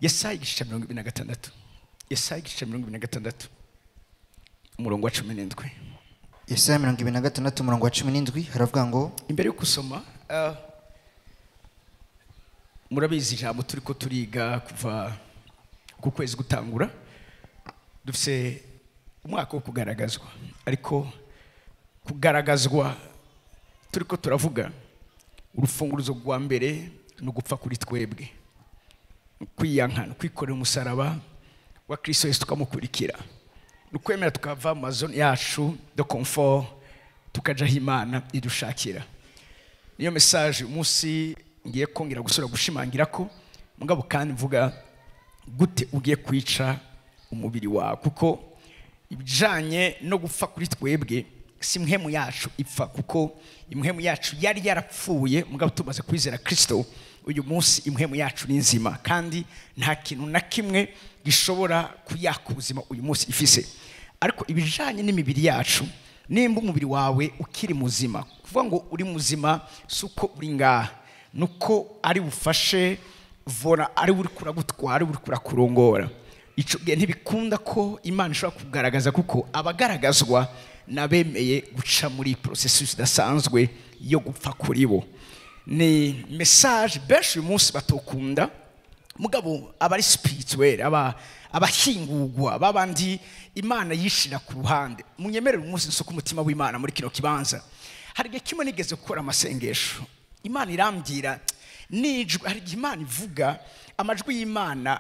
Yesaya igice 26 Yesaya igice 26 umurongo wa 17 Yesaya 26 umurongo wa 17 haravuga ngo imbere yo kusoma murabizi ijambo turiko turiga kuva ku kwezi gutangura dufise umwaka wo kugaragazwa ariko kugaragazwa turiko turavuga urufunguruzo rwa mbere no gupfa kuri twebwe kwiyankana kwikorera umusaraba wa Kristo Yesu tukamukurikira nukwemera tukava mu zone yacu de confort tukaja Imana idushakira. Niyo message umunsi ngiye kongera gusura gushimangira ko mugabo kandi mvuga gute ugiye kwica umubiri wawe kuko ibijanye no gupfa kuri twebwe si impemu yacu ipfa kuko impemu yacu yari yarapfuye mugabo tumaze kwizera Kristo uyu munsi impemu yacu ni nzima kandi nta kintu na kimwe gishobora kuyaka ubuzima uyu munsi ifise. Ariko ibijanye n'imibiri yacu nimba umubiri wawe ukiri muzima kuvuga ngo uri muzima suko uri ngaha nuko ari bufashe vora ari uri kuragutwara uri kurakurongora ico gihe ntibikunda ko Imana ishobora kugaragaza kuko abagaragazwa nabemeye guca muri processus dasanzwe yo gupfa kuri bo. Ni message benshi uyu munsi batokunda mugabo abari spirituel abahingurwa babandi Imana yishira ku ruhande. Munyemerere umunsi nsuka umutima w'Imana muri kino kibanza. Hari igihe kimwe nigeze gukora amasengesho Imana irambwira nijwe hari igihe Imana ivuga amajwi y'Imana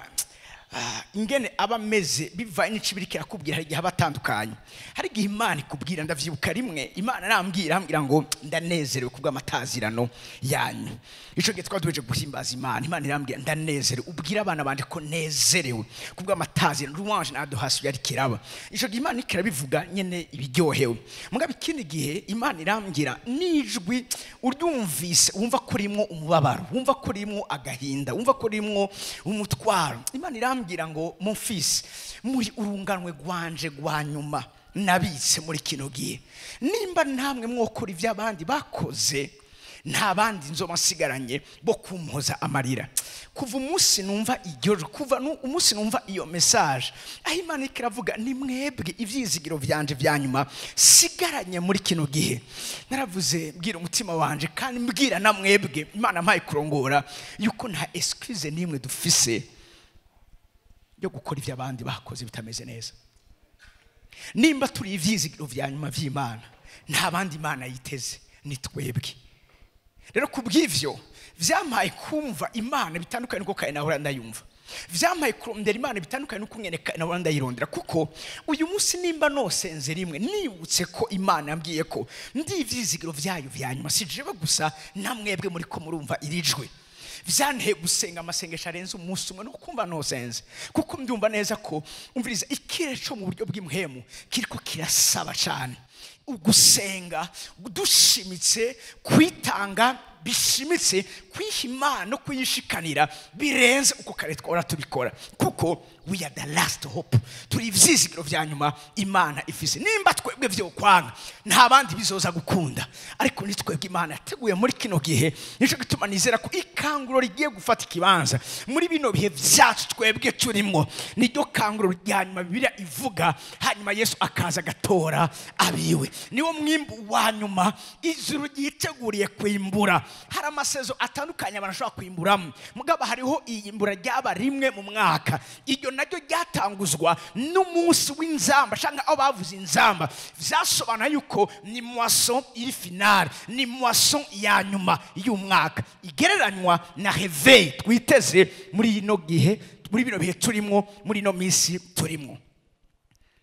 ingene abameze bivanye n'icibirikira kubwira hari igihe abatandukanye. Hari igihe Imana ikubwira ndavyibuka rimwe Imana arambwira ngo ndanezerewe kubw'amatazirano yanyu. Ico gihe twaduheje guhimbaza Imana irambwira ndanezerewe ubwira abana banje ko nezerewe kubw'amatazirano louange n'adoration yari kiraba. Ico gihe Imana ikirabivuga nyene ibiryohewe. Mugabe ikindi gihe Imana irambwira nijwi uryumvise wumva ko rimwo umubabaro wumva ko rimwo agahinda wumva ko rimwo umutwaro. Imana irambwira ngo mon fils muri urunganwe rwanje rwa nyuma nabitse muri kino gihe nimba ntamwe mwokora ivy'abandi bakoze nta bandi nzomasigaranye bo kumpoza amarira. Kuva umunsi numva iryo kuva umunsi numva iyo message aho Imana ikiravuga ni mwebwe ivyizigiro vyanje vya nyuma sigaranye muri kino gihe naravuze mbwira umutima wanje kandi mbwira na mwebwe Imana mpaye kurongora yuko nta excuse nimwe dufise yo gukora ivy'abandi bakoze bitameze neza. Nimba turi ivyizigiro vya nyuma vy'Imana nta bandi Imana yiteze ni twebwe. Rero kubw'ivyo vyampaye kumva Imana bitandukanye nuko kaye nahora ndayumva. Vyampaye kurondera Imana bitandukanye nuko nyene nahora ndayirondera kuko uyu munsi nimba nosenze rimwe nibutse ko Imana yambwiye ko ndi ivyizigiro vyayo vya nyuma sijewe gusa namwebwe muri ko murumva irijwe. Vyanteye gusenga amasengesho arenze umunsi umwe no kumva nosenze kuko mbyumva neza ko umviriza ikirere cyo mu buryo bw'imhemu kiriko kirasaba cyane ugusenga dushimitse kwitanga bishimitse kwihimana no kuyishikanira birenze uko kare twora tubikora kuko we are the last hope turi ivyizigiro vya nyuma Imana ifise. Nimba twebwe vyo kwanga nta bandi bizoza gukunda ariko ni twebwe Imana yateguye muri kino gihe nico gituma nizera ko ikanguro rigiye gufata ikibanza muri bino bihe vyacu twebwe turimo niryo kanguro rya nyuma Bibiliya ivuga hanyuma Yesu akaza gatora abiwe niwo mwimbu wa nyuma ijuru ryiteguriye kwimbura. Hari amasezo atandukanye abanashobora kwimburamo mugaba hariho iyimbura ryaba rimwe mu mwaka iryo naryo ryatanguzwa n'umunsi w'inzamba cyangwa aho bavuze inzamba vyasobanura yuko ni moisson iri finale ni moisson ya nyuma y'umwaka igereranywa na réveil twiteze muri ino gihe muri bino bihe turimo muri no minsi turimo.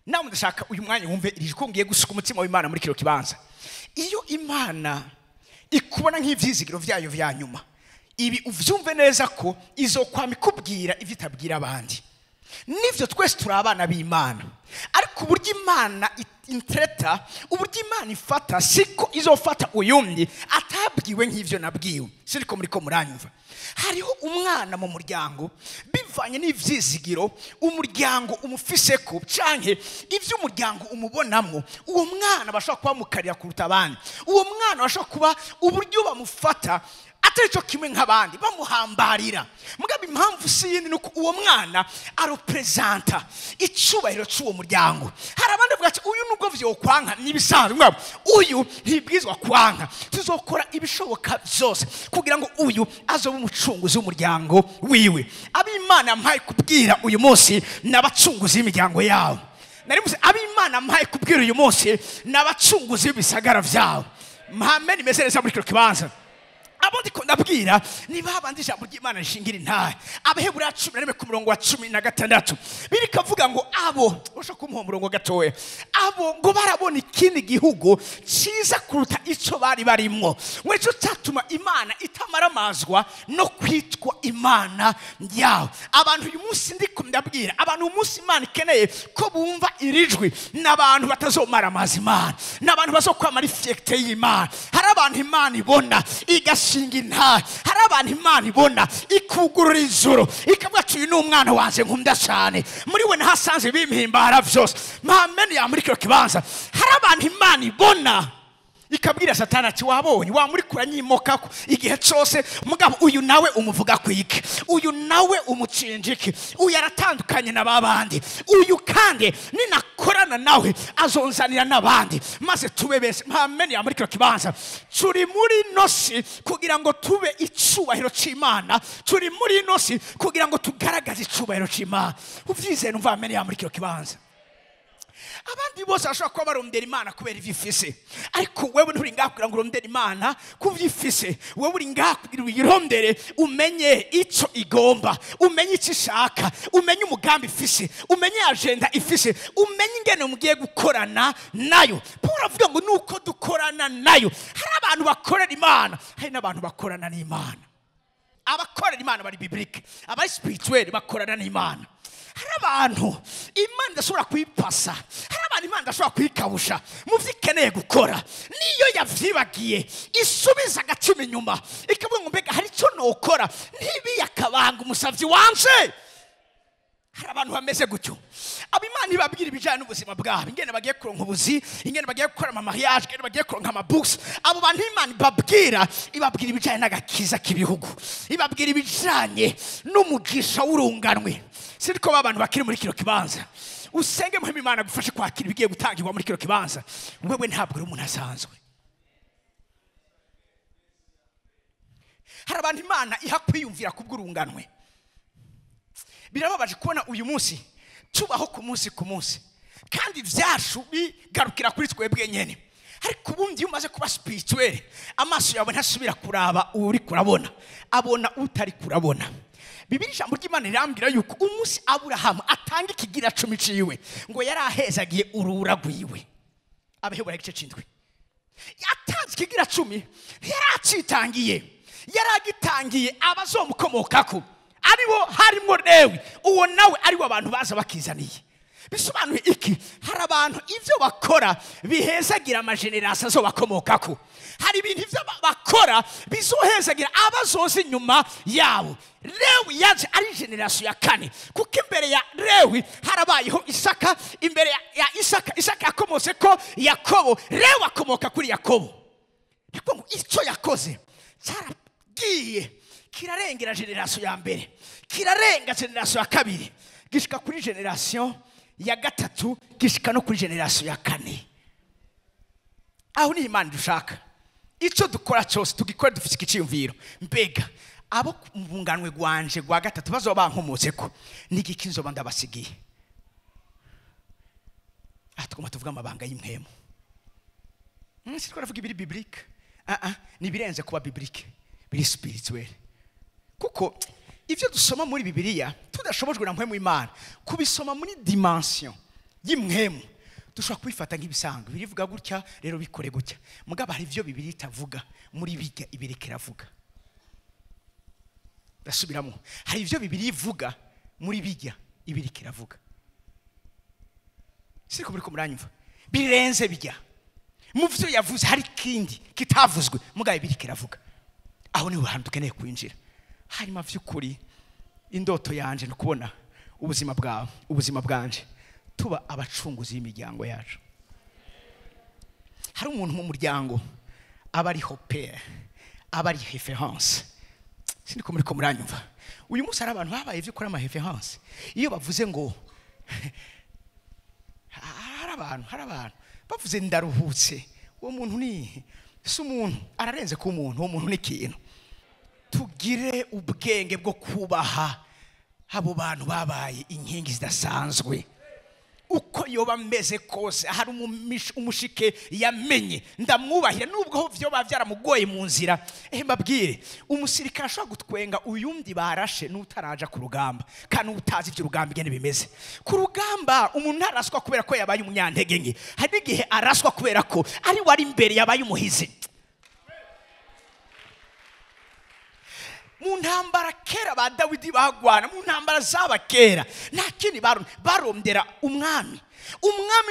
Nawe ndashaka uyu mwanya wumve irijwe ngiye gusuka umutima w'Imana muri kiro kibanza. Iyo Imana ikubona nk'ivyizigiro vyayo vya nyuma ibi uvyumve neza ko izokwama ikubwira ivyo itabwira abandi. Nivyo twese turi abana b'Imana ariko uburyo Imana intereta uburyo Imana ifata siko izofata uyumye atabwiwe nk'ivyo nabwiwe siriko muri ko muranyumva. Hariho umwana mu muryango bivanye n'ivyizigiro umuryango umufise ko canke ivyo umuryango umubonamwo uwo mwana bashaka kuba mukarira kuruta abandi. Uwo mwana bashaka kuba uburyo bamufata atari cyo kimwe nk'abandi bamuhambarira. Mugabe impamvu si yindi nuko uwo mwana arepresenta icubahiro cy'uwo muryango. Hari abandi bavuga ati uyu nubwo vyo kwanka nibisanzwe, mwabo uyu ntibwizwa kwanka. Tuzokora ibishoboka byose kugira ngo uyu azobe umucunguzi w'umuryango wiwe. Ab'Imana yampaye kubwira uyu munsi n'abacunguzi b'imiryango yawe. Narimuze ab'Imana yampaye kubwira uyu munsi n'abacunguzi b'ibisagara vyawe. Amen. Imeze neza muri kino kibanza. Abo ndiko ndabwira ni babandi ijambo ry'Imana rishingira intahe. Abaheburayo 11:16 birikavuga ngo abo usho kumuha umurongo gatoya, abo ngo barabona ikindi gihugu ciza kuruta ico bari barimwo. Mweco cyatuma Imana itamaramazwa no kwitwa Imana yawe. Abantu uyu munsi ndiko ndabwira, abantu uyu munsi Imana ikeneye ko bumva irijwi, n'abantu batazomara Imana, n'abantu bazokwamara ifyekte y'Imana. Hari abantu Imana ibona igashinga intahe, hari abantu Imana ibona ikugurura ijuru ikavuga ati uyu ni umwana wanje nkunda cyane, muri we nahasanze bimpimbara vyose. Amen. Ya muri kino kibanza hari abantu Imana ibona ikabwira Satani ati wabonye wamurikura nyimokako igihe cyose, mugabo uyu nawe umuvuga kwiki, uyu nawe umucinjiki, uyu aratandukanye na babandi, uyu kandi ninakorana nawe azonzanira n'abandi maze tube bese. Amen. Ya muri kino kibanza turi muri nosi kugira ngo tube icubahiro c'Imana, turi muri nosi kugira ngo tugaragaze icubahiro c'Imana. Uvyize numva amen. Ya muri kino kibanza abandi bose bashobora kuba barondera Imana kubera ivyifise, ariko wewe nturi ngaho kugira ngo urondere Imana kuvyifise. Wewe uri ngaho kugira uyirondere, umenye ico igomba, umenye ico ishaka, umenye umugambi ifise, umenye agenda ifise, umenye ingene mugiye gukorana nayo. Pura avuga ngo nuko dukorana nayo. Hari abantu bakorera Imana, hari n'abantu bakorana n'Imana. Abakorera Imana bari biblique, abari spirituel bakorana n'Imana. Hari abantu Imana idashobora kuyipasa, hari abantu Imana idashobora kuyikabusha mu vyo ikeneye gukora. Niyo yavyibagiye isubiza agatima inyuma ikavuga ngo mbega hari icyo nokora ntibiyakabanga umusavyi wanje. Hari abantu bameze gutyo, ab'Imana ibabwira ibijanye n'ubuzima bwabo, ingene bagiye kuronka ubuzi, ingene bagiye gukora mariage, ingene bagiye kuronka amabooks. Abo bantu Imana ibabwira ibijanye n'agakiza k'ibihugu, ibabwira ibijanye n'umugisha w'urunganwe. Siriko babantu bakiri muri kino kibanza usenge muhema Imana gufasha kwakira ibigiye gutangirwa muri kino kibanza. Wewe ntabwo uri umuntu asanzwe. Hari abantu Imana iha kwiyumvira kubw'urunganwe. Birababaje kubona uyu munsi tubaho ku munsi kandi vyashu bigarukira kuri twebwe nyene, ariko ubundi iyo umaze kuba spirituel amaso yawe ntasubira kuraba uri kurabona, abona utari kurabona. Bibiri ijambo ry'Imana rirambwira yuko umunsi Aburahamu atanga ikigira 10 ciwe ngo yarahezagiye urura rwiwe. Abaheburayo igice c'indwi yatanze ikigira 10 yaracitangiye, yaragitangiye abazomukomokako aribo harimo Lewi, uwo nawe aribo abantu baza bakizaniye. Bisobanuye iki? Hari abantu ivyo bakora bihezagira amageneration zo bakomokako. Hari ibintu ivyo bakora bizohezagira abazoza inyuma yabo. Lewi yaje ari generation ya 4 kuko imbere ya Lewi harabayeho Isaka, imbere ya Isaka yakomotse ko Yakobo, Lewi akomoka kuri Yakobo. Niko icyo yakoze cyaragiye kirarengera generation ya mbere, kirarenga generation ya kabiri, gishika kuri generation ya gatatu, gishika no kuri generation ya 4. Aho ni Imana dushaka. Ico dukora cyose tugikora dufite ikiciyumviro, mbega abo mbunganwe gwanje gwa gatatu bazoba nkomotseko nigiki nzoba ndabasigiye. Atukoma tuvuga amabanga y'impwemo. Siko ravuga ibiri biblique. Ni birenze kuba biblique, biri spirituel. Kuko ivyo dusoma muri Bibiliya tudashobojwe na mpwemu Imana kubisoma muri dimension y'imwemu, dushobora kubifata nk'ibisanzwe. Birivuga gutya rero bikore gutya, mugabo hari ivyo Bibiliya itavuga muri bijya ibireke iravuga. Basubiramo, hari ivyo Bibiliya ivuga muri bijya ibireke iravuga. Siko muri ko muranyumva, birenze bijya mu vyo yavuze hari kindi kitavuzwe, mugabo ibireke iravuga. Aho ni hantu dukeneye kwinjira. Harimo vy'ukuri indoto yanje no kubona ubuzima bwawe, ubuzima bwanje tuba abacunguzi y'imiryango yacu. Hari umuntu mu muryango aba ari hope, abari reference. Sindi ko muri ko muranyumva. Uyu munsi ari abantu babaye ivyo kora ama reference. Iyo bavuze ngo hari abantu bavuze ndaruhutse, uwo muntu ni si umuntu, ararenze ku muntu, uwo muntu ni ikintu. Tugire ubwenge bwo kubaha abo bantu babaye inkingi zidasanzwe. Uko yoba meze kose, hari umushike yamenye, ndamwubahira nubwo ho vyo bavyaramugoye mu nzira. Mbabwire, umusirikare ashobora gutwenga uyundi barashe n'utaraja ku rugamba, kandi utazi ivyo rugamba igene bimeze. Ku rugamba umuntu araswa kubera ko yabaye umunyantege nke, hari igihe araswa kubera ko ari wari imbere yabaye umuhizi. Mu ntambara kera ba Dawidi bagwana, mu ntambara zaba kera nta kindi barondera umwami.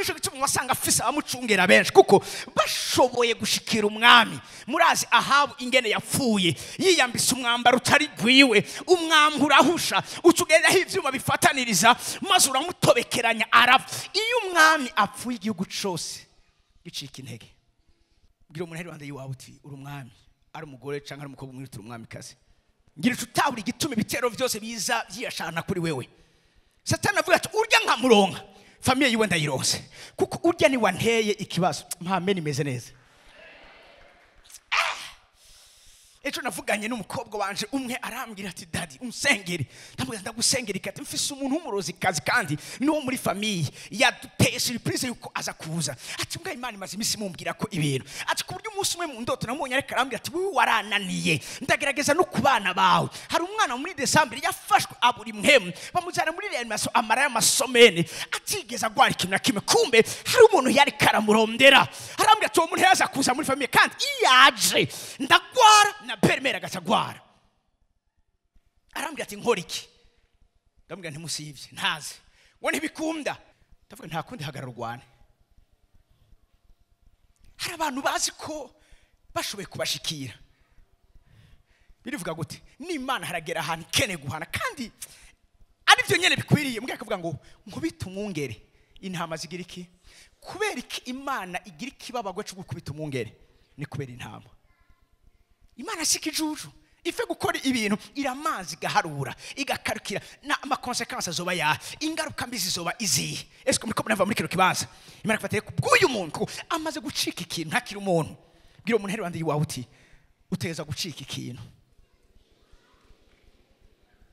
Ico gituma wasanga afise abamucungera benshi, kuko bashoboye gushikira umwami. Murazi Ahabu ingene yapfuye, yiyambisa umwambaro utari gwiwe, umwambaro urahusha, ucugeraho ivyuma bifataniriza, maze uramutobekeranya arapfa. Iyo umwami apfuye igihugu cose gicika intege. Bwira umuntu rwanda yiwawe uti uri umwami, ari umugore canke ari umukobwa umwita umwami kazi. Ngira tutabura igituma ibitero byose biza byiyashana kuri wewe. Satani avuga ati urya nka muronka, famiye yiwe ndayironse, kuko urya ni wanteye ikibazo. Mpame nimeze neza. Ejo navuganye n'umukobwa wanje umwe, arambwira ati daddy unsengere. Ndamubwira ndagusengera ikati mfise umuntu w'umurozi kazi kandi no muri famiye yaduteye surprise yuko aza kuza. Ati mbwa Imana imaze imisi mumbwira ko ibintu. Ati ku buryo umunsi umwe mu ndoto namubonye ariko arambwira ati wewe warananiye, ndagerageza no kubana bawe. Hari umwana muri December yafashwe aburi mhemu, bamujana muri reanimation amara y'amasomene, atigeza gwara ikintu nakimwe. Kumbe hari umuntu yari karamurondera. Arambwira ati uwo muntu yaza kuza muri famiye kandi iyaje ndagwara na permera gacagwara. Arambwira ati nkora iki? Ndamubwira ntimusivye ntaze. Wo ntibikunda. Ndavuga nta kundi hagarara urwane. Hari abantu bazi ko bashoboye kubashikira. Birivuga gute? N'Imana haragera ahantu kene guhana, kandi ari byo nyene bikwiriye. Mbwa akavuga ngo nkubita umwungere intama zigira iki? Kubera iki Imana igira ikibabagwe cyo gukubita umwungere? Ni kubera intama. Imana sikijuju ife gukora ibintu iramazi gaharura igakarukira na ama consequences azoba ya ingaruka mbizi zoba izi. Esko muriko munava muri kino kibanza Imana kufatire kubw'uyu muntu amaze gucika ikintu ntakiri umuntu. Bwira umuntu rero andi wawe uti uteza gucika ikintu.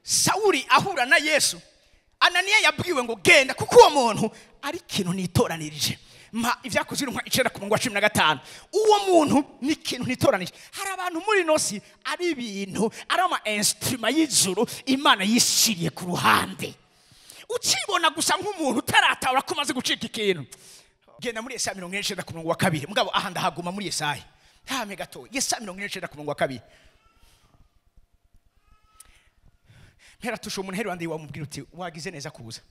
Sauli ahura na Yesu, Ananiya yabwiwe ngo genda kuko uwo muntu ari ikintu nitoranirije. Ivyakozwe mu 9:15 uwo muntu ni ikintu nitoranije. Hari abantu muri nosi ari ibintu ari ama instrument y'ijuru Imana yishiriye ku ruhande, ukibona gusa nk'umuntu utaratawura ko maze gucika ikintu. Genda muri Yesaya 49:2 mugabo aha ndahaguma muri Yesaya ntame gato. Yesaya 49:2 mpera tusho umuntu hero andi wamubwira uti wagize neza kuza.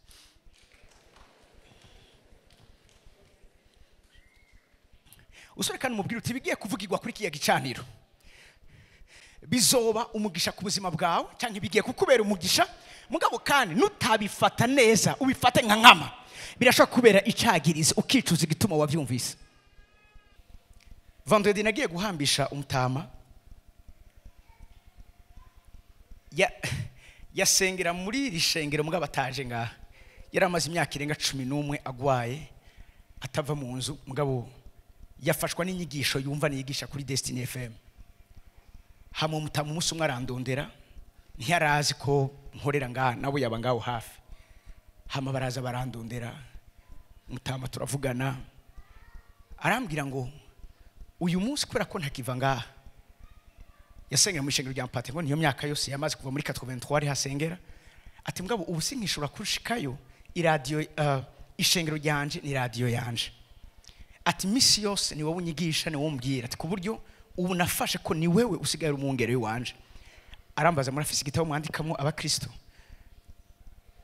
Usore kandi umubwira uti bigiye kuvugirwa kuri kiya gicaniro bizoba umugisha ku buzima bwawe cyangwa bigiye kukubera umugisha, mugabo kandi nutabifata neza ubifate nka nkama birashobora kubera icagiriza ukicuza igituma wavyumvise. Vendredi nagiye guhambisha umutama yasengera muri rishengero mugabo ataje ngaha. Yaramaze imyaka irenga 11 agwaye atava mu nzu, mugabo yafashwa n'inyigisho yumva niyigisha kuri Destiny FM. Hama umutama umunsi umwe arandondera, ntiyarazi ko nkorera ngaha nabo yaba ngaho hafi. Hama baraza barandondera, umutama turavugana, arambwira ngo uyu munsi kubera ko ntakiva ngaha, yasengera mu ishengero rya Mpate ngo niyo myaka yose yamaze kuva muri 83 ari hasengera. Ati mugabo ubu sinkishobora kushikayo, iradio ishengero ryanje ni radio yanje. Ati misi yose ni wowe unyigisha, ni wowe umbwira. Ati ku buryo ubu nafashe ko ni wewe usigaye umwungere wanje. Arambaza muri afise igitabo mwandikamo abakristo.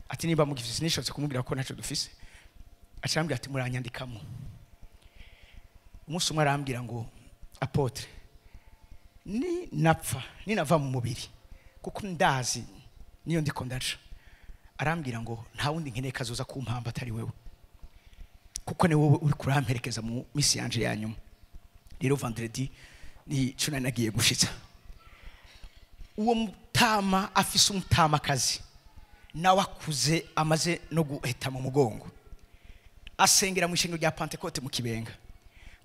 Ati niba mugifise nishotse kumubwira ko naco dufise. Acambwira ati muranyandikamo. Umunsi umwe arambwira ngo apotre ni napfa ni nava mu mubiri kuko ndazi niyo ndiko ndaca. Arambwira ngo nta wundi nkeneye kazoza kumpamba atari wewe, kuko ni wowe uri kuramperekeza mu misi yanje ya nyuma. Rero vendredi ni cuna nagiye gushitsa. uwo mutama afise umutamakazi nawe akuze amaze no guheta mu mugongo asengera mu ishengero rya Pentecote mu Kibenga.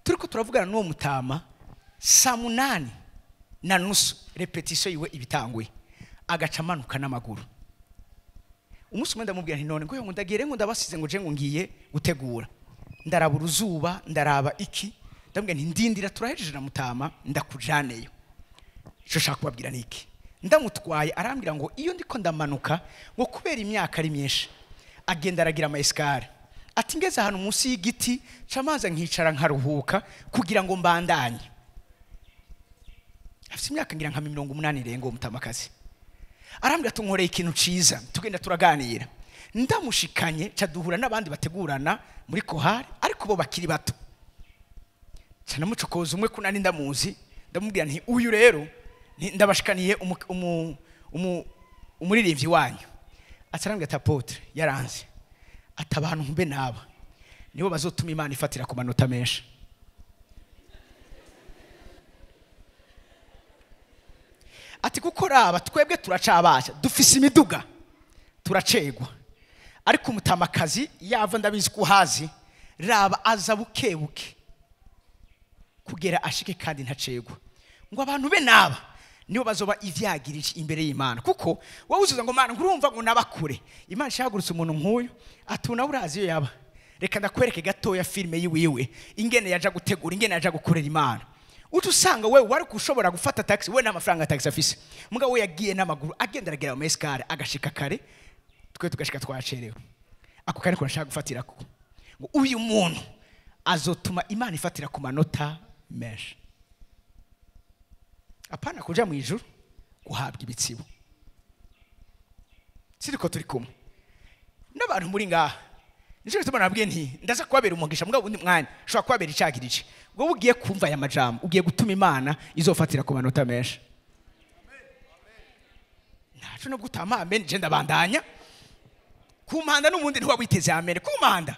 Turiko turavugana n'uwo mutama saa 8:30 repetition yiwe ibitangwe agaca amanuka n'amaguru. Umunsi umwe ndamubwira nti none ngo ndagire ngo ndabasize ngo je ngo ngiye gutegura ndaraba uruzuba ndaraba iki ndamubwira nti ndindira turahejeje na mutama ndakujaneyo. Ico shaka kubabwira niki ndamutwaye arambira ngo iyo ndiko ndamanuka ngo kubera imyaka ari myinshi agenda aragira ama escale ati ngeze ahantu munsi y'igiti camaza nkicara nkaruhuka kugira ngo mbandanye. Afite imyaka ngira nka 80 irengo umutamakazi arambira tunkoreye ikintu ciza tugenda turaganira ndamushikanye caduhura n'abandi bategurana muri kohari ariko bo bakiri bato cyane mucokoza umwe kunani ndamuzi ndamubwira nti uyu rero ndabashikaniye umuririmbyi wanyu atarambira ati apotre yaranze atabantu mbe naba nibo bazotuma Imana ifatira ku manota menshi. Ati kuko raba twebwe turacabasha dufise imiduga turacegwa ariko umutamakazi yava ndabizi kuhazi raba aza bukebuke kugera ashike kandi ntacegwa ngo abantu be naba nibo bazoba ivyagirije imbere y'Imana kuko wowe uzuza ngo Mana ngurumva ngo nabakure Imana ishagurutse umuntu nk'uyu atuna urazi yo yaba reka ndakwereke gatoya filme yiwiwe ingene yaja gutegura ingene yaja gukorera Imana. Utusanga wewe wari kushobora gufata taxi we n'amafaranga taxi afise mugabo we yagiye n'amaguru agenda aragera mu escale agashika kare twe tugashika twacerewe ako kare ko nashaka gufatira ko ngo uyu muntu azotuma Imana ifatira ku manota menshi apana kuja mu ijuru guhabwa ibitsibo. Siriko turi kumwe n'abantu muri ngaha nico gituma nabwiye nti ndaza kubabera umugisha mugabo undi mwanya shobora kubabera icagirije ngo ugiye kumva aya majambo ugiye gutuma Imana izofatira ku manota menshi. Ntaco no gutama amen je ndabandanya kumanda n'umundi ntiwabiteze amen kumanda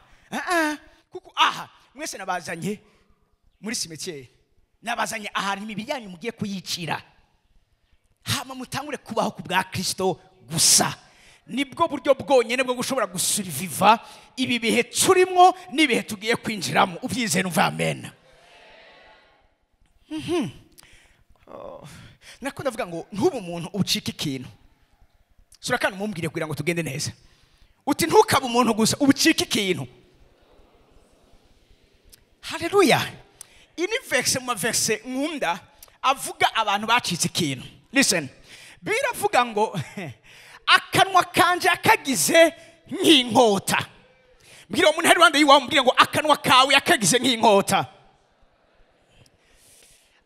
kuko aha mwese nabazanye muri cimetière nabazanye ahantu imibyanyu mugiye kuyicira hama mutangure kubaho ku bwa Kristo gusa nibwo buryo bwonyene bwo gushobora gusurviva ibi bihe turimo nibihe tugiye kwinjiramo ubyize numva amen. Nako ndavuga ngo ntubu umuntu ucika ikintu surakana mumbwire kugira ngo tugende neza uti ntukaba umuntu gusa ubucika ikintu. Haleluya. Ini verse mu verse nkunda avuga abantu bacitse ikintu. Listen biravuga ngo akanwa kanje akagize nk'inkota. Mbwira umuntu hari wande yiwa mbwira ngo akanwa kawe akagize nk'inkota.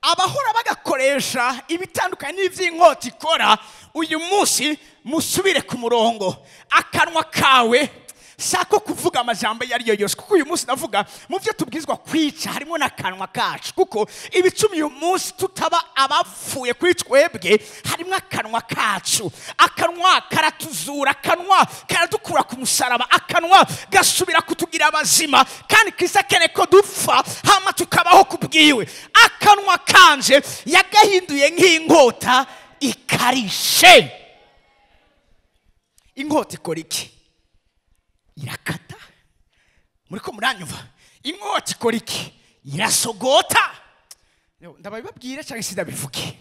Abahora bagakoresha ibitandukanye n'ivy'inkota ikora uyu munsi musubire ku murongo. Akanwa kawe sako kuvuga amajambo yari yose kuko uyu munsi navuga mu byo tubwizwa kwica harimo n'akanwa kacu kuko ibicumi uyu munsi tutaba abapfuye kuri twebwe harimo akanwa kacu. Akanwa karatuzura, akanwa karadukura ku musaraba, akanwa gasubira kutugira abazima kandi Kristo akeneye ko dupfa hama tukabaho kubwiwe. Akanwa kanje yagahinduye nk'inkota ikarishe. Inkota ikora iki? Irakata. Muriko muranyumva? Inkota ikora iki? Irasogota. Ndababibabwira cyangwa sidabivuge.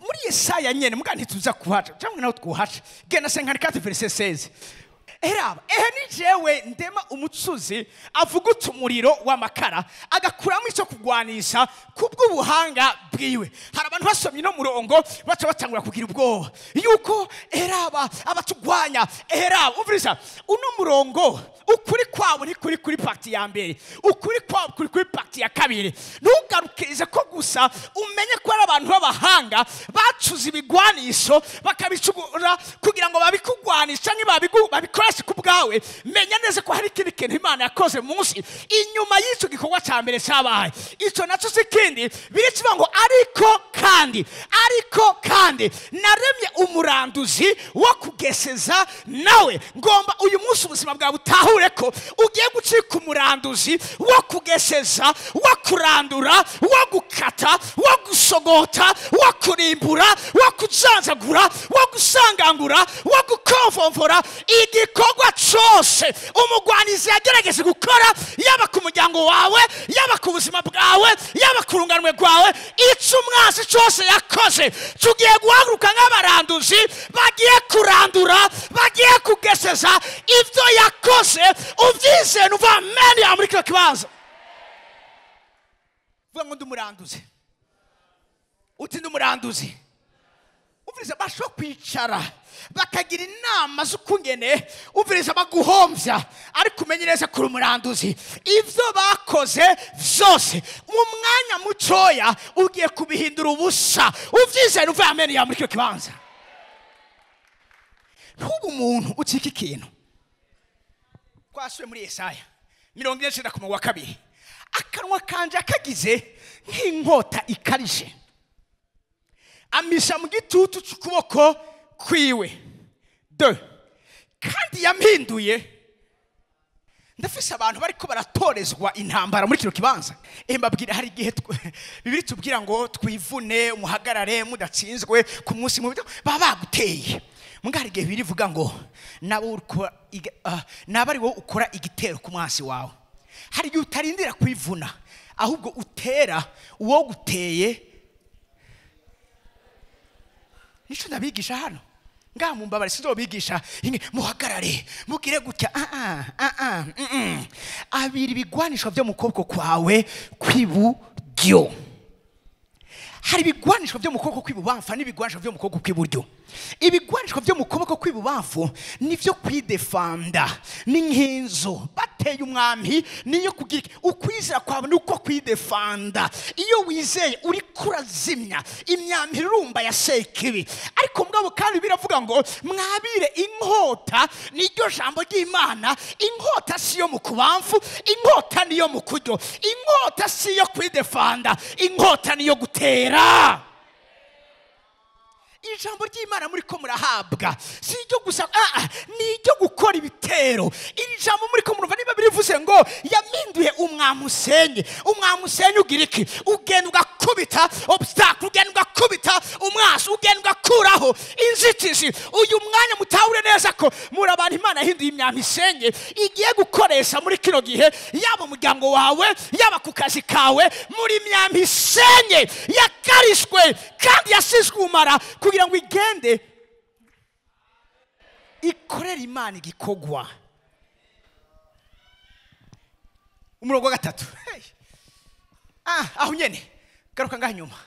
Muri Yesaya nyene muga ntituza kuhaca cyangwa naho twuhaca. Genda 54 verset 16. Eraba ni jewe ndema umutsuzi avuga utumuriro w'amakara agakuramo icyo kugwanisha kubw'ubuhanga bwiwe. Hari abantu basomye no murongo baca batangura kugira ubwoba yuko eraba abatugwanya eraba umviriza uno murongo ukuri kwabo ni kuri parti ya mbere ukuri kwabo kuri parti ya kabiri. Ntugarukirize ko gusa umenye ko ari abantu b'abahanga bacuza ibigwanisho bakabicugura kugira ngo babikugwanisha nk'ibabikora wese ku bwawe menya neza ko hari ikindi kintu Imana yakoze munsi inyuma y'icyo gikorwa cya mbere cyabaye. Icyo nacyo si kindi biri kivuga ngo ariko kandi naremye umuranduzi wo kugeseza nawe. Ngomba uyu munsi ubuzima bwawe utahure ko ugiye gucika umuranduzi wo kugeseza, wo kurandura, wo gukata, wo gusogota, wo kurimbura, wo kujanjagura, wo gusangangura, wo gukomvomvora. Igikorwa cyose umugwanizi yagerageje gukora, yaba ku muryango wawe, yaba ku buzima bwawe, yaba ku runganwe rwawe, icyo umwanzi cyose yakoze tugiye guhaguruka nk'abaranduzi bagiye kurandura, bagiye kugeseza ibyo yakoze. Ubyizeye nuva amen ya muri kino kibanza. Vuga ngo ndi umuranduzi. Uti ndi umuranduzi. Uviriza basho kwicara bakagira inama z'ukungene uviriza baguhombya, ariko umenye neza kuri umuranduzi ibyo bakoze byose mu mwanya mutoya ugiye kubihindura ubusa. Ubyizeye nuva amen ya muri kino kibanza. Ntubu umuntu ucika ikintu. Twasuye muri Yesaya 49:2, akanwa kanje akagize nk'inkota ikarije, amisha mu gitutu cy'ukuboko kwiwe. Kandi yampinduye. Ndafise abantu bariko baratorezwa intambara muri kino kibanza. Mbabwira hari igihe Bibiri tubwira ngo twivune umuhagarare mudatsinzwe ku munsi mu baba baguteye. Mungari igihe birivuga ngo nabari wo ukora igitero ku mwansi wawe. Hari igihe utarindira kwivuna, ahubwo utera uwo guteye. Nico nabigisha hano ngaha mu mbabare, sinzobigisha muhagarare mugire gutya. Abiri bigwanisho byo mu kuboko kwawe kw'iburyo. Hari ibigwanisho byo mu kuboko kw'ibubamfu n'ibigwanisho byo mu kuboko kw'iburyo. Ibigwanisho byo mu kuboko kw'ibubamfu nivyo kwidefanda, n'inkinzo bateye umwami, niyo kugira ukwizera kwawe nuko kwidefanda. Iyo wizeye uri kurazimya imyambi irumba ya sekibi. Ariko mugabo kandi biravuga ngo mwabire inkota, niryo jambo ry'Imana. Inkota siyo mu kubamfu, inkota niyo mu kuryo. Inkota siyo kwidefanda, inkota niyo gutera. Ijambo ry'Imana muri ko murahabwa si iryo gusa, ni iryo gukora ibitero. Iri jambo muri ko murumva niba birivuze ngo yaminduye umwamusenye. Umwamusenye ugira iki? Ugenda ugakubita obstacle, ugenda ugakubita umwasu, ugenda ugakuraho inzitizi. Uyu mwanya mutahure neza ko muri abantu Imana yahinduye imyamisenye igiye gukoresha muri kino gihe, yaba umuryango wawe, yaba ku kazi kawe. Muri imyamisenye yakarishwe kandi yasizwe umara kugira ngo igende ikorera Imana igikogwa. Umurongo wa 3. Aho nyene garuka ngaha nyuma.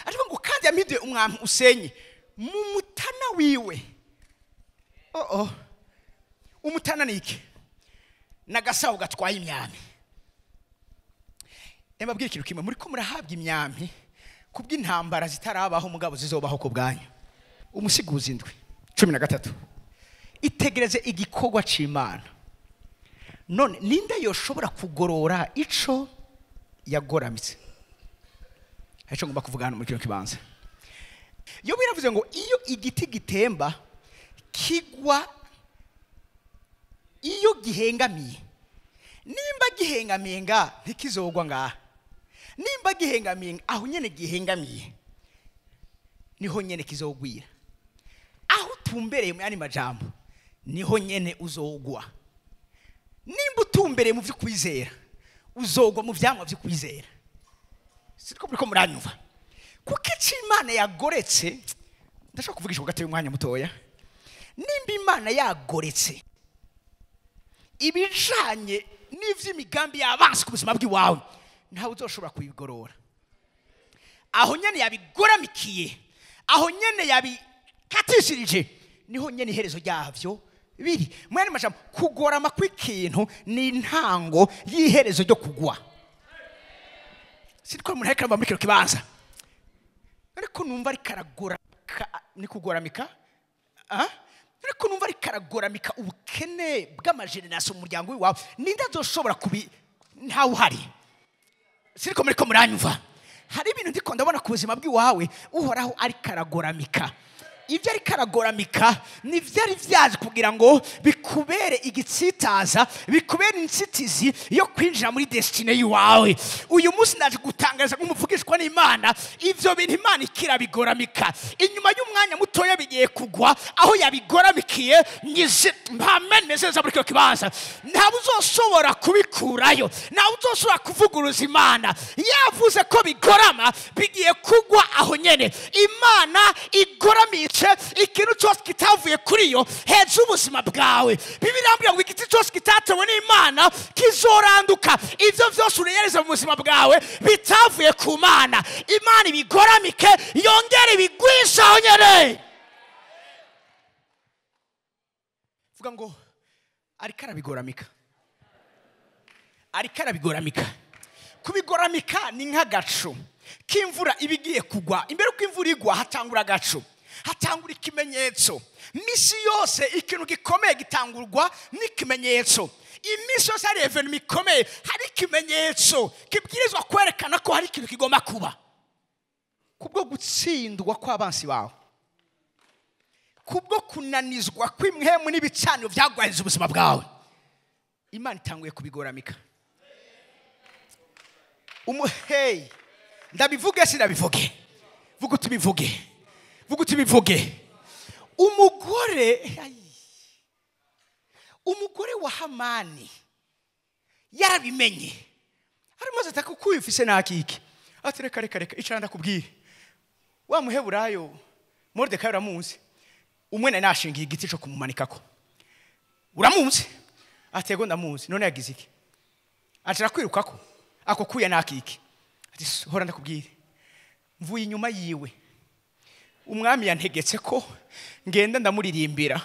Ariko ngo kandi yampinduye umwami usenye mu mutana wiwe. Umutana ni iki? Nagasaho gatwaye imyami. Mbabwira ikintu kimwe, muri ko murahabwa imyami kubw'intambara zitarabaho mugabo zizobaho ku bwanyu. Umusiguzi 13. Itegereze igikorwa c'Imana. None ninde yoshobora kugorora ico yagoramitse? Hacho ngomba kuvuga hano muri kino kibanza. Yo biravuze ngo iyo igiti gitemba kigwa iyo gihengamiye. Nimba gihengamiye ntikizogwa ngaha. Nimba gihengamiye aho nyene gihengamiye niho nyene kizogwira. Aho tumbereye mu yani majambo niho nyene uzogwa. Nimba utumbereye mu byo kwizera uzogwa mu vyamwa byo kwizera. Siko muri ko muranyumva. Kuko Imana yagoretse, ndashaka kuvugisha ko gateye umwanya mutoya. Nimba Imana yagoretse ibijanye n'ivy'imigambi y'abansi ku buzima bw'iwawe, ntawe uzoshobora kuyigorora. Aho nyene yabigoramikiye, aho nyene yabikatishirije, niho nyene iherezo ryavyo biri. Mwene majambo kugorama kw'ikintu ni intango y'iherezo ryo kugwa. Siko umuntu ariko muri kino kibanza, ariko numva ari karagora ni kugoramika. ariko numva ari karagoramika ubukene bw'amajenerasiyo mu muryango w'iwawe ninde azoshobora ntawe uhari siriko muri ko muranyumva hari ibintu ndiko ndabona ku buzima bw'iwawe uhoraho ari karagoramika ibyo ari karagoramika ni byari byaje kugira ngo bikubere igitsitaza bikubere insitizi yo kwinjira muri destiny yiwawe uyu munsi naje gutangariza nk'umuvugishwa n'Imana ivyo bintu Imana ikirabigoramika inyuma y'umwanya mutoya bigiye kugwa aho yabigoramikiye nyize amen message muri cyo kibanza ntabwo uzoshobora kubikurayo ntabwo uzoshobora kuvuguruza Imana yavuze ko bigorama bigiye kugwa aho nyene Imana igoramiye ikintu cyose kitavuye kuri yo hejuru ubuzima bwawe Bibiliya ngo igiti cyose kitatewe n'Imana kizoranduka ivyo vyose ureyereza mu buzima bwawe bitavuye ku Mana Imana ibigoramike yongere ibigwisha aho nyene vuga ngo ari karabigoramika kubigoramika ni nk'agacu k'imvura ibigiye kugwa imbere uko imvura igwa hatangura agacu hatangura ikimenyetso misi yose ikintu gikomeye gitangurwa n'ikimenyetso imisi yose hari event ikomeye hari ikimenyetso kibwirizwa kwerekana ko hari ikintu kigomba kuba kubwo gutsindwa kw'abansi bawe kubwo kunanizwa kw'imwemu n'ibicaniro byagwahiriza ubuzima bwawe Imana itanguye kubigoramika umuheyi ndabivuge sinabivuge vuga tubivuge umugore wa Hamani yarabimenye arimaze atakukuyufise nakiki ati reka icara ndakubwire wa muheburayo Mordecai uramuzi umwene nashingiye igiti cyo kumumanikako uramuzi atego ndamuzi none yagize iki acara kwirukako ako kuya nakiki ati hora ndakubwire mvuye inyuma yiwe umwami yantegetse ko ngenda ndamuririmbira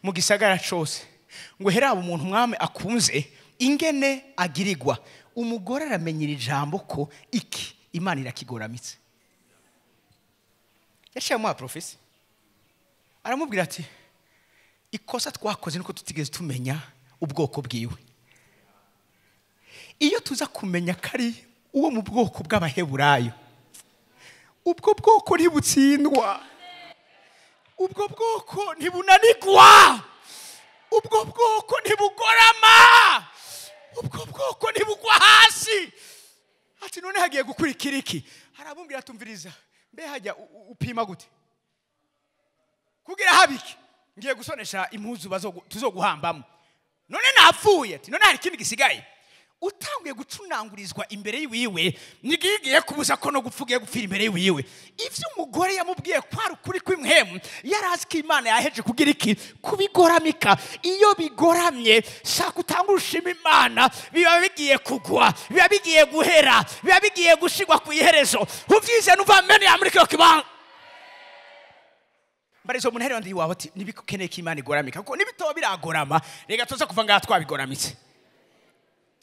mu gisagara cyose ngo heraba umuntu umwami akunze ingene agirigwa umugore aramenyera ijambo ko iki Imana irakigoramitse yashaye mu profesi aramubwira ati ikosa twakoze nuko tutigeze tumenya ubwoko bwiwe iyo tuza kumenya kari uwo mu bwoko bw'abaheburayo ubwo bwoko ntibutsindwa ubwo bwoko ntibunanigwa ubwo bwoko ntibugorama ubwo bwoko ntibugwa hasi ati none hagiye gukurikira iki arabumbira atumviriza mbe hajya upima gute kugira habiki ngiye gusonesha impuzu tuzoguhambamo none napfuye ati none hari ikindi gisigaye utanguye gucunangurizwa imbere yiwe nigiye kubuza ko no gupfugiye gupfira imbere yiwe ivyo umugore yamubwiye kwari ukuri kw'imhemu yarazi ko Imana yaheje kugira iki kubigoramika iyo bigoramye shaka utangura ushima Imana biba bigiye kugwa biba bigiye guhera biba bigiye gushigwa ku iherezo uvyize nuva mene ya muri cyo kibanza barizo munhere ndi wawe ati nibikukeneye ko Imana igoramika kuko nibitoba biragorama rega toza kuva ngaha twabigoramitse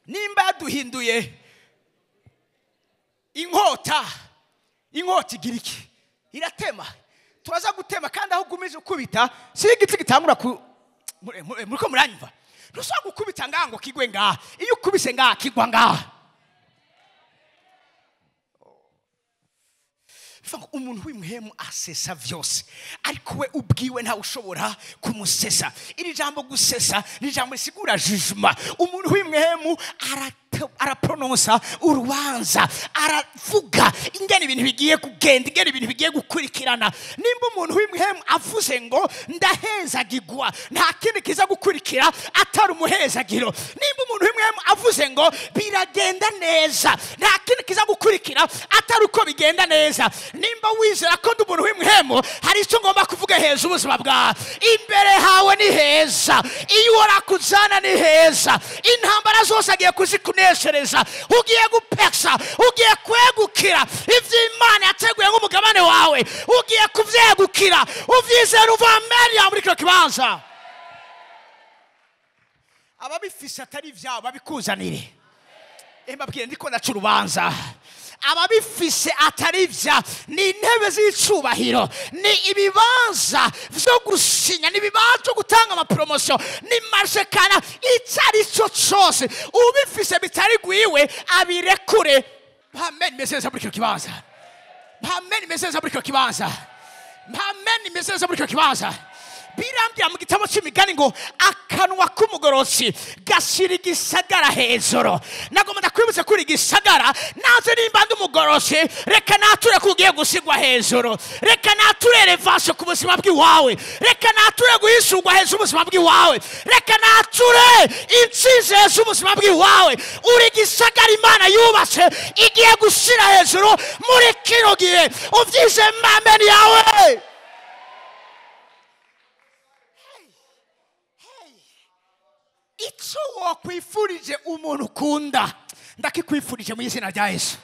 nimba yaduhinduye inkota igira iki iratema turaza gutema kandi aho gumize ukubita si igiti gitangura muriko muranyumva rusa gukubita ngango kigwe ngaha iyo ukubise ngaha kigwa ngaha umuntu w'imhemu asesa vyose ariko we ubwiwe nta ushobora kumusesa iri jambo gusesa ni jambo risigura jugement umuntu w'imhemu araprononsa urubanza aravuga ingene ibintu bigiye kugenda ingene ibintu bigiye gukurikirana nimba umuntu w'imhemu avuze ngo ndahezagirwa nta kindi kiza gukurikira atari umuhezagiro nimba umuntu w'imhemu avuze ngo biragenda neza nta kindi kiza gukurikira atari uko bigenda neza nimba wizera ko ndi umuntu w'imhemu hari icyo ngomba kuvuga heza ubuzima bwawe imbere hawe ni heza iyo warakuzana ni heza intambara zose agiye kuzikuneshereza ugiye gupesa ugiye kwegukira ivy'Imana yateguye nk'umugabane wawe ugiye kuvyegukira uvyizera uva Ameria muri cyo kibanza ababifise atari vyabo babikuzanire mbabwire ndiko ndaca urubanza ababifise atarivya ni intebe z'icubahiro ni ibibanza vyo gusinya ni ibibanza vyo gutanga amapromotion ni marshekana icari cyo cose ubifise bitari gwiwe abirekure. Amen. Meseza muri cyo kibanza. Amen. Meseza muri cyo kibanza. Amen. Meseza muri cyo kibanza. Birambya mu gitabo cy'imigani ngo akanwa k'umugorosi gashira igisagara hejuru. Nagomba ndakwibutse kuri igisagara naze nimba ndi umugorosi reka nature kugiye gusigwa hejuru. Reka nature elevation ku buzima bw'iwawe. Reka nature guhishurwa hejuru ubuzima bw'iwawe. Reka nature insize hejuru ubuzima bw'iwawe. Uri igisagara Imana yubatse igiye gushira hejuru muri kino gihe uvyize mameni yawe. Ico wokwifurije umuntu ukunda ndakikwifurije mu izina rya Yesu.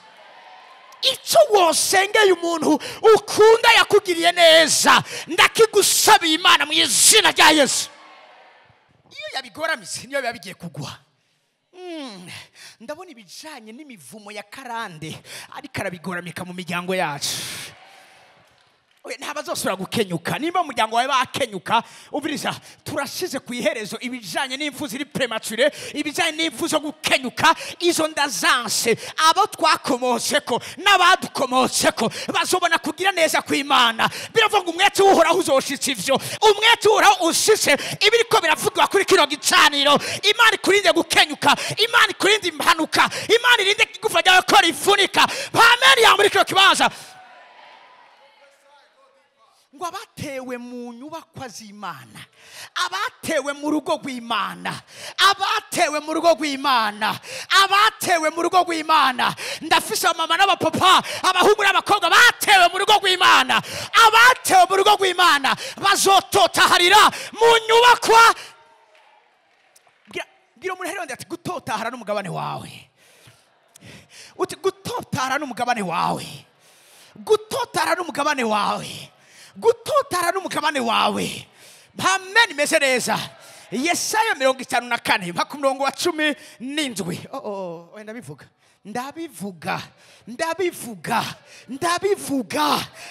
Ico wosengeye umuntu ukunda yakugiriye neza ndakigusabiye Imana mu izina rya Yesu. Iyo yabigoramise niyo yabigiye kugwa. Ndabona ibijanye n'imivumo ya karande ariko arabigoramika mu miryango yacu. Ntabazosura gukenyuka nimba umuryango wawe bakenyuka ubiriza turashize ku iherezo ibijanye n'imfu ziri premature ibijanye n'imfu zo gukenyuka izo ndazanse abo twakomotseko n'abadukomotseko bazobona kugira neza kw'Imana. Biravuga ngo umwete uhoraho uzoshitsa ivyo umwete uhoraho ushitse ibiriko biravugwa kuri kino gicaniro. Imana ikurinde gukenyuka, Imana ikurinde impanuka, Imana irinde kigufa ryawe ko rifunika. Amen. Ya muri kino kibanza ngo abatewe mu nyubakwa z'Imana, abatewe mu rugo rw'Imana, abatewe mu rugo rw'Imana, abatewe mu rugo rw'Imana. Ndafise mama n'abapapa abahungu n'abakobwa batewe mu rugo rw'Imana, abatewe mu rugo rw'Imana bazototaharira mu nyubakwa. Gira umuntu rero ati gutotahara n'umugabane wawe. Uti gutotahara n'umugabane wawe. Gutotahara n'umugabane wawe. Gutotara n'umugabane wawe. Amen. Meze neza. Yesaya 54 mpaka umurongo wa 17. Ndabivuga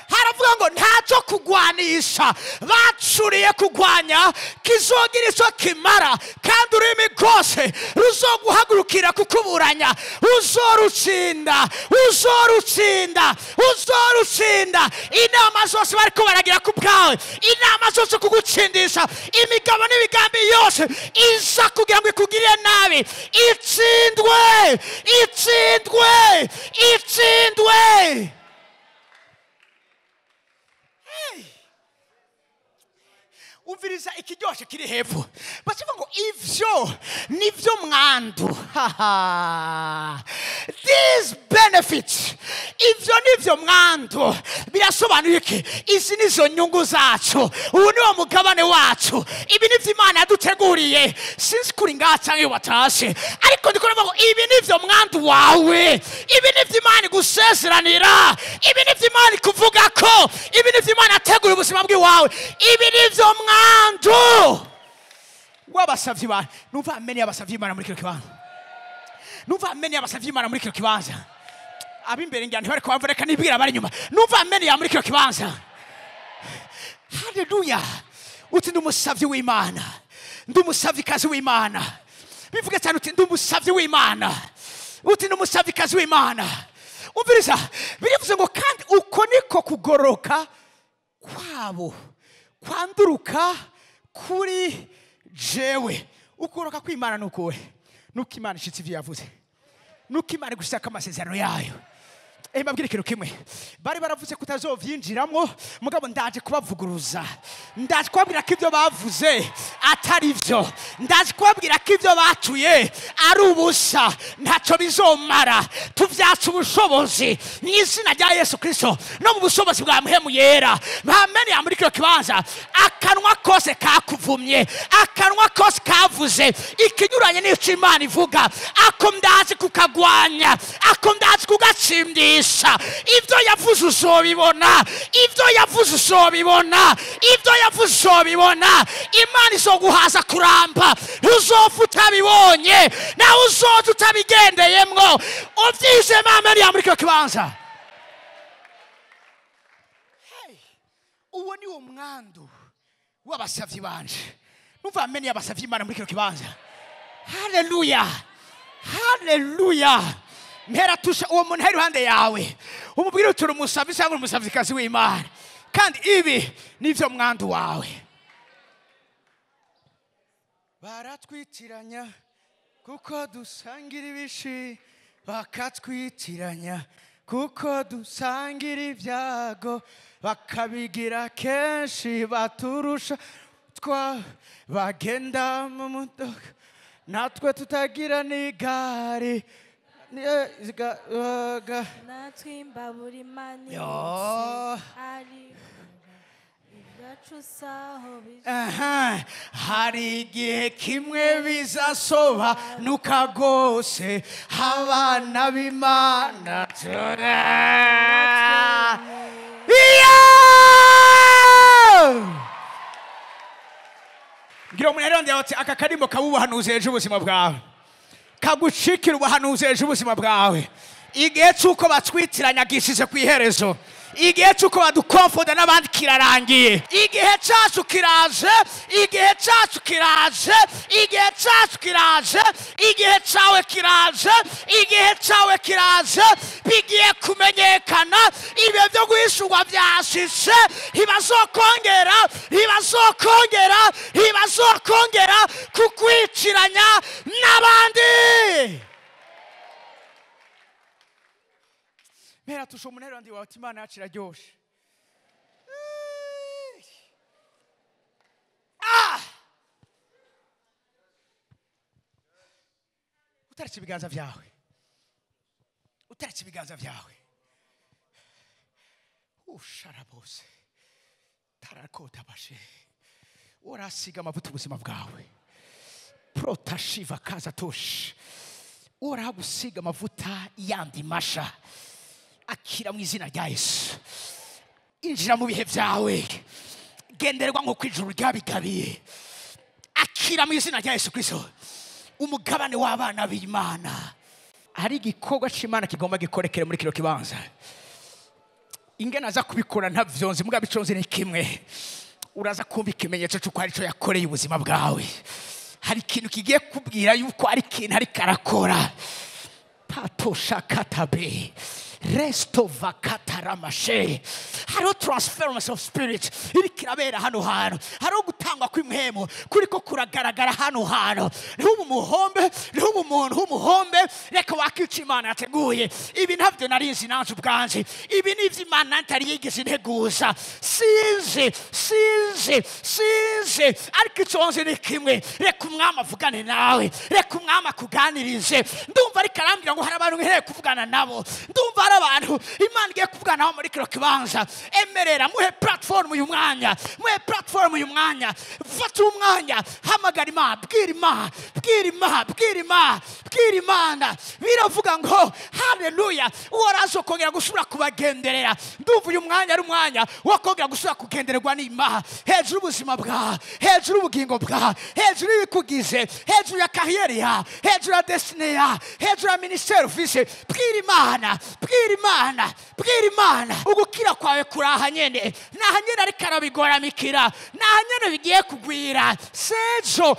haravuga ngo ntaco kugwanisha bacuriye kugwanya kizogira ico kimara kandi urimi rwose ruzoguhagurukira kukuburanya. Uzorutsinda inama zose bariko baragira ku bwawe, inama zose kugutsindisha, imigabo n'ibigambi yose iza kugira ngo ikugirire nabi itsindwe. Umviriza ikiryoshe kiri hepfo bavuga ngo ivyo nivyo mwandu. These benefits ivyo nivyo mwandu birasobanuye iki? Izi nizo nyungu zacu, ubu niwo mugabane wacu, ibi nivyo Imana yaduteguriye. Sinzi kuri ngaca ngiyo batashe ariko ndikora ngo ibi nivyo mwandu wawe, ibi nivyo Imana igusezeranira, ibi nivyo Imana kuvuga ko, ibi nivyo Imana yateguriye ubuzima bw'iwawe, ibi nivyo mwandu wabasavye Imana. Numva ameni abasavye Imana muri kino kibanza. Numva ameni abasavye Imana muri kino kibanza. Abimbere ngandi bariko bamvureka nibwira bari nyuma. Numva ameni ya muri kino kibanza. Hallelujah. Uti ndumusavye w'Imana. Ndumusavye kazi w'Imana. Bivuga cyane uti ndumusavye w'Imana. Uti ndumusavye kazi w'Imana. Umviriza birivuze ngo kandi uko niko kugoroka kwabo kwanduruka kuri jewe. Ukoroka kw'Imana nuko Imana ishitse ivyo yavuze, nuko Imana gushaka amasezerano yayo. Mbabwira ikintu kimwe, bari baravuze kutazovyinjiramwo mugabo ndaje kubavuguruza. Ndaje kubabwira ko ivyo bavuze atari vyo. Ndaje kubabwira ko ivyo batuye ari ubusa, ntaco bizomara. Tuvyatse ubushobozi mu izina rya Yesu Kristo no mu bushobozi bwa Muhemu Yera. Amen. Ya muri kino kibanza akanwa kose kakuvumye, akanwa kose kavuze ikinyuranye n'ico Imana ivuga, ako ndaje kukagwanya, ako ndaje kugatsindisha. gusa ibyo yavuze uzobibona ibyo yavuze uzobibona ibyo yavuze uzobibona Imana izoguhaza kuramba uzopfa utabibonye nawe uzoza utabigendeyemwo uvyize mama ari muri cyo kibanza uwo ni wo mwandu w'abasavyi banje numva ameni y'abasavyi Imana muri cyo kibanza haleluya haleluya mpera tusha uwo muntu ari ruhande yawe umubwire uturi umusavyi cyangwa umusavyikazi w'Imana kandi ibi nivyo mwandu wawe baratwitiranya kuko dusangira ibishi bakatwitiranya kuko dusangira ibyago bakabigira kenshi baturusha bagenda mu modoka natwe tutagira n'igare natwe imbabura imani ari ibyacu saho hari igihe kimwe bizasobanuka rwose abana b'Imana ngira umuntu yarondeye ati aka karimbo kabubahanuze ejo ubuzima bwawe kagucikira ubuhanuzi ejo ubuzima bwawe igihe cy'uko batwitiranya gishize ku iherezo igihe cy'uko badukomfoda n'abandi kirarangiye igihe cyacu kiraje igihe cyacu kiraje igihe cyacu kiraje igihe cyawe kiraje igihe cyawe kiraje bigiye kumenyekana ibyo byo guhishurwa byashishe ntibazokongera ntibazokongera ntibazokongera kukwiciranya n'abandi mpera tusha umuntu yarandi wawe ati Imana yacu iraryoshe utaretse ibiganza byawe utaretse ibiganza byawe usharabose tarakota bashe urasiga amavuta ubuzima bwawe protashiva kaza tosh uragusiga amavuta yandi masha akira mu izina rya Yesu injira mu bihe byawe genderwa nko kwijuru ryabigabiye akira mu izina rya Yesu Kristo umugabane w'abana b'Imana hari igikorwa cy'Imana kigomba gikorekere muri kiro kibanza ingena za kubikora ntavyonze muga biconze ni kimwe uraza kumva ikimenyetso cy'uko ari cyo yakoreye ubuzima bwawe hari ikintu kigiye kubwira yuko ari ikintu ari karakora patosha katabe resto vakataramashe haro transference of spirit iri kirabera hano hano haro gutangwa kw'imhemo kuriko kuragaragara hano hano n'ubu muhombe n'ubu muntu humuhombe reka wakica Imana yateguye ibi ntabyo narinzi nanze ubwanje ibi nivyo Imana ntari yigeze integuza sinzi ariko iconze ni kimwe reka umwami avugane nawe reka umwami akuganirize ndumva ariko arambwira ngo hari abantu ngiye kuvugana nabo ndumva hari abantu Imana igiye kuvugana nabo muri kiro kibanza emerera muhe platform uyu mwanya muhe platform uyu mwanya fata umwanya hamagara Imana bwira Imana biravuga ngo haleluya uwarazo kongera gusubira kubagenderera ndumva uyu mwanya ari umwanya wo kongera gusubira kugendererwa n'Imana hejuru ubuzima bwa hejuru ubugingo bwa hejuru y'ibikugize hejuru ya kariyeri ya hejuru ya destiny ya hejuru ya ministeri office bwira Imana ugukira kwawe kuraha nyene naha nyene ari karabigoramikira naha nyene bigiye kugwira sejo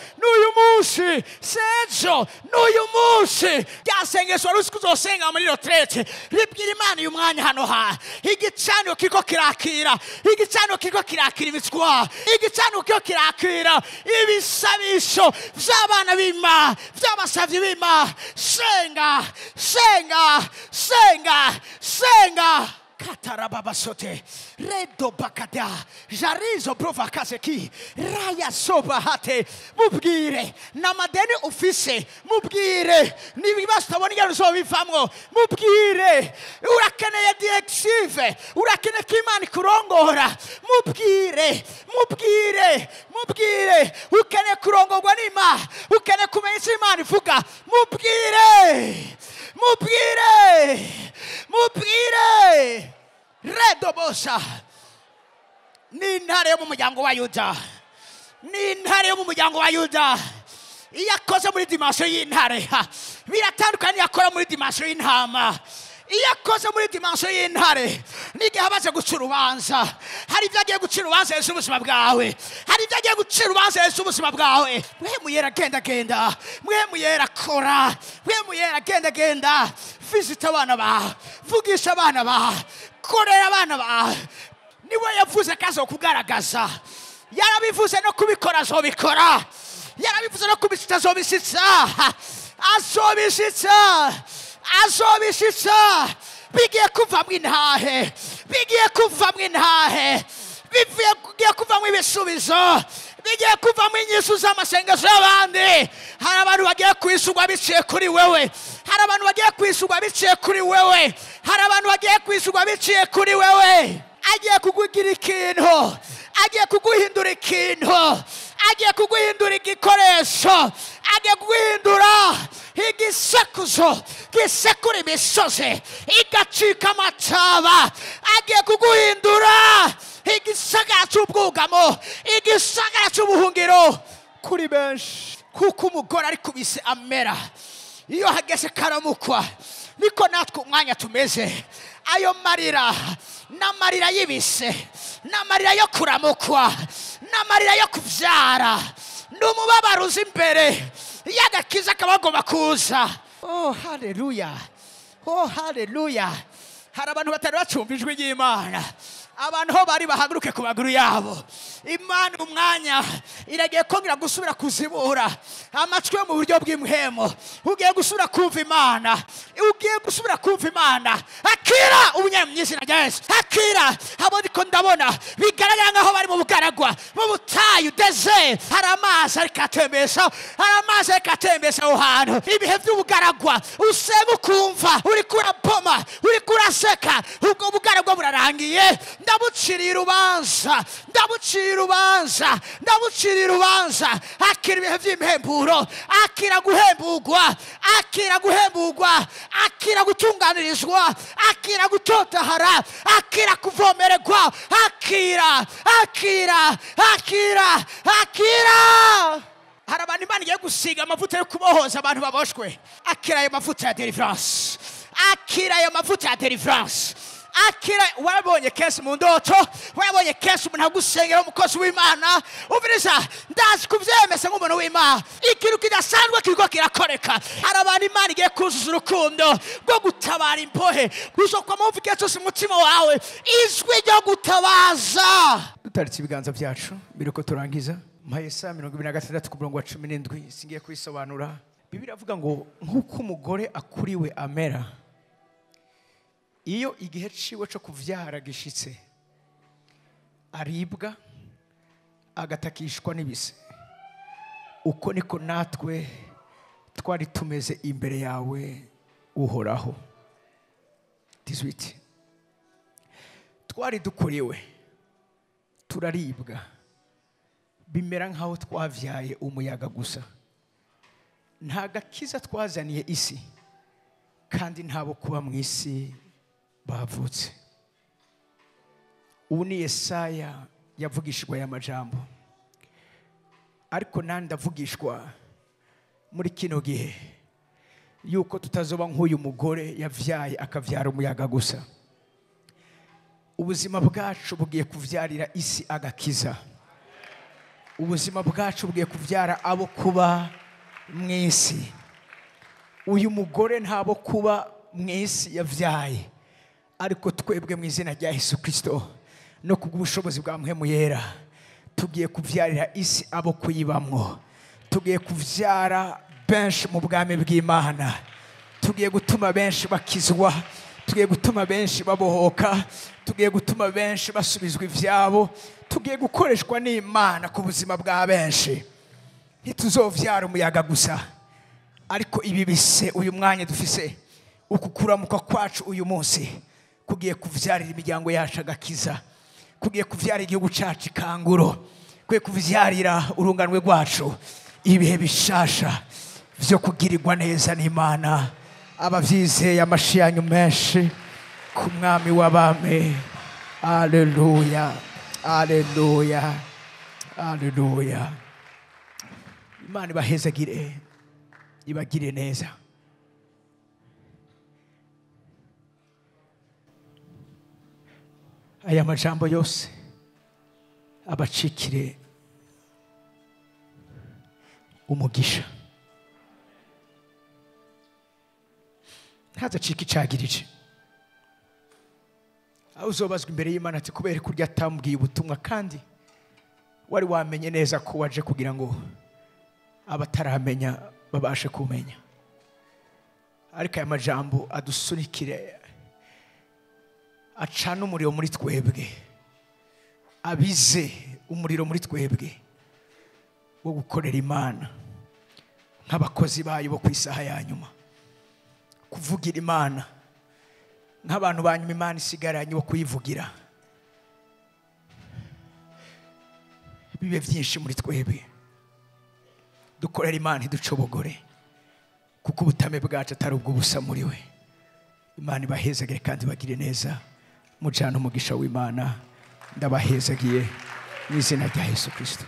n'uyu munsi byasengesho rusi kuzosenga muri retraite ribwira Imana uyu mwanya hano ha igicaniro kiko kirakira imitswa igicaniro kiko kirakira ibisabisho by'abana b'Imana by'abasavyi b'Imana senga katarababa sote redo bakada jarizo provakaseki raya soba hate mubwire namadeni office mubwire nibibazo tabona ingero zo bivamwo mubwire urakeneye directive urakeneye Imana kurongora mubwire ukeneye kurongorwa n'Imana ukeneye kumenya Imana ivuga mubwire mubwire redobosha ni intare yo mu muryango wa Yuda, ni intare yo mu muryango wa Yuda. Iyo akoze muri dimansiyo y'intare biratandukanye yakora muri dimansiyo y'intama. Iyo akoze muri dimansiyo y'intare n'igihe abaze guca urubanza, hari ibyo agiye guca urubanza Yesu ubuzima bwawe, hari ibyo agiye guca urubanza Yesu ubuzima bwawe. Mwe yera genda, mwe yera kora, mwe yera genda, visita abana ba, vugisha abana ba, korera abana ba. Niwe yavuze kazo kugaragaza, yarabivuze no kubikora azobikora, yarabivuze no kubisita azobisitsa, azobisitsa. Bigiye kuvamwo intahe, bigiye kuvamwo intahe, bigiye kuvamwo ibisubizo, bigiye kuvamwo inyishu z'amasengesho y'abandi. Hari abantu bagiye kwisugwa biciye kuri wewe, hari abantu bagiye kwisugwa biciye kuri wewe, hari abantu bagiye kwisugwa biciye kuri wewe. Agiye kugugira ikintu, agiye kuguhindura ikintu, agiye kuguhindura igikoresho, agiye kuguhindura igisekuzo gisekura imisozi igacika amataba, agiye kuguhindura igisagara cy'ubwugamo, igisagara cy'ubuhungiro kuri benshi. Kuko umugore ari kubise amera iyo hageze karamukwa, niko natwe umwanya tumeze. Ayo marira n'amarira y'ibise, n'amarira yo kuramukwa, n'amarira yo kubyara, n'umubabaro uzi imbere y'agakiza kabagomba kuza. Oh haleluya, oh haleluya. Hari abantu batari bacumva ijwi ry'Imana, abantu ho bari bahaguruke ku maguru yabo. Imana umwanya iragiye kongera gusubira kuzibura amatwi yo mu buryo bw'imhemo. Ugiye gusubira kumva Imana, ugiye gusubira kumva Imana. Akira ubunyamyizina rya Yesu, akira. Abo ndiko ndabona bigaragara nkaho bari mu bugaragwa, mu butayu desert. Hari amazi ariko atembesha, hari amazi ariko atembesha aho hantu. Ibihe by'ubugaragwa useba ukumva uri kurapoma, uri kuraseka, ubwo bugaragwa burarangiye. Ndabuciriye urubanza, ndabuciriye urubanza, ndabuciriye urubanza. Akira ibihe by'impemburo, akira guhembugwa, akira guhembugwa, akira gutunganirizwa, akira gutotahara, akira kuvomererwa, akira, akira, akira, akira. Hari abantu Imana igiye gusiga amavuta yo kubohoza abantu baboshwe. Akira ayo mavuta ya deliverance, akira ayo mavuta ya deliverance. Akira. Wabonye kesi mu ndoto, wabonye kesi umuntu agusengera umukozi w'Imana. Ubiriza ndazi kuvyemeza nk'umuntu w'Imana, ikintu kidasanzwe kiriko kirakoreka. Hari abantu Imana igiye kuzuza urukundo rwo gutabara impohe, gusokwa mu mvuke cyose umutima wawe, ijwi ryo gutabaza. Dutaritse ibiganza byacu biriko turangiza Mayesa 26 ku murongo wa 17. Singiye kwisobanura. Bibiliya avuga ngo nk'uko umugore akuriwe amera iyo igihe ciwe cyo kuvyara gishitse, aribwa agatakishwa n'ibise, uko niko natwe twari tumeze imbere yawe uhoraho. 18. Twari dukuriwe, turaribwa, bimera nkaho twavyaye umuyaga gusa. Nta gakiza twazaniye isi, kandi ntabo kuba mu isi bavutse. Ubu ni Yesaya yavugishwa aya majambo, ariko nandi avugishwa muri kino gihe yuko tutazoba nk'uyu mugore yavyaye akavyara umuyaga gusa. Ubuzima bwacu bugiye kuvyarira isi agakiza. Ubuzima bwacu bugiye kuvyara abo kuba mwisi. Uyu mugore ntabo kuba mwisi yavyaye, ariko twebwe mu izina rya Yesu Kristo no kubw'ubushobozi bwa Mpwemu Yera tugiye kuvyarira isi abo kuyibamwo. Tugiye kuvyara benshi mu bwami bw'Imana, tugiye gutuma benshi bakizwa, tugiye gutuma benshi babohoka, tugiye gutuma benshi basubizwa ivyabo, tugiye gukoreshwa n'Imana ku buzima bwa benshi. Ntituzovyara umuyaga gusa, ariko ibi bise uyu mwanya dufise, ukukuramuka kwacu uyu munsi kugiye kuvyarira imiryango yacu agakiza, kugiye kuvyarira igihugu cacu ikanguro, kugiye kuvyarira urunganwe rwacu ibihe bishasha vyo kugirirwa neza n'Imana. Abavyizeye amashi yanyu menshi ku mwami w'abami. Haleluya, haleluya, haleluya. Imana ibahezagire, ibagire neza. Aya majambo yose abacikire umugisha, ntazacike icagirije. aho uzobazwa imbere y'Imana ati kubera kurya atambwiye ubutumwa, kandi wari wamenye neza ko waje kugira ngo abataramenya babashe kumenya. Ariko aya majambo adusunikire, acana umuriro muri twebwe, abize umuriro muri twebwe wo gukorera Imana nk'abakozi bayo bo ku isaha ya nyuma, kuvugira Imana nk'abantu ba nyuma Imana isigaranye bo kuyivugira. Bibe byinshi muri twebwe, dukorera Imana ntiducobogore, kuko ubutame bwacu atari ubw'ubusa muri we. Imana ibahezagire kandi bagire neza. Mujana umugisha w'Imana, ndabahezagiye mu izina rya Yesu Kristo.